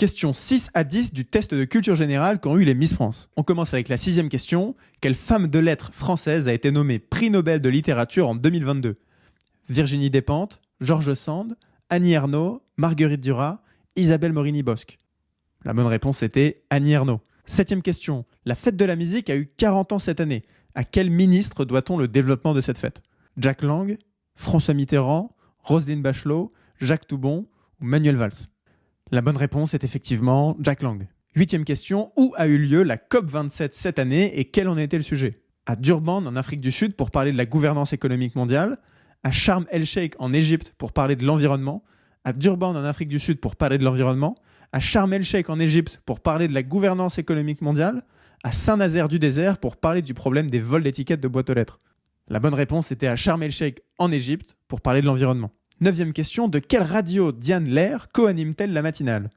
Question 6 à 10 du test de culture générale qu'ont eu les Miss France. On commence avec la 6e question. Quelle femme de lettres française a été nommée prix Nobel de littérature en 2022 ? Virginie Despentes, George Sand, Annie Ernaux, Marguerite Duras, Isabelle Morini-Bosque. La bonne réponse était Annie Ernaux. 7e question. La fête de la musique a eu 40 ans cette année. À quel ministre doit-on le développement de cette fête ? Jack Lang, François Mitterrand, Roselyne Bachelot, Jacques Toubon ou Manuel Valls ? La bonne réponse est effectivement Jack Lang. 8e question. Où a eu lieu la COP27 cette année et quel en était le sujet ? À Durban, en Afrique du Sud, pour parler de la gouvernance économique mondiale. À Sharm el-Sheikh, en Égypte, pour parler de l'environnement. À Durban, en Afrique du Sud, pour parler de l'environnement. À Sharm el-Sheikh, en Égypte, pour parler de la gouvernance économique mondiale. À Saint-Nazaire-du-Désert, pour parler du problème des vols d'étiquettes de boîtes aux lettres. La bonne réponse était à Sharm el-Sheikh, en Égypte, pour parler de l'environnement. 9e question. De quelle radio Diane Lair co-anime-t-elle la matinale ?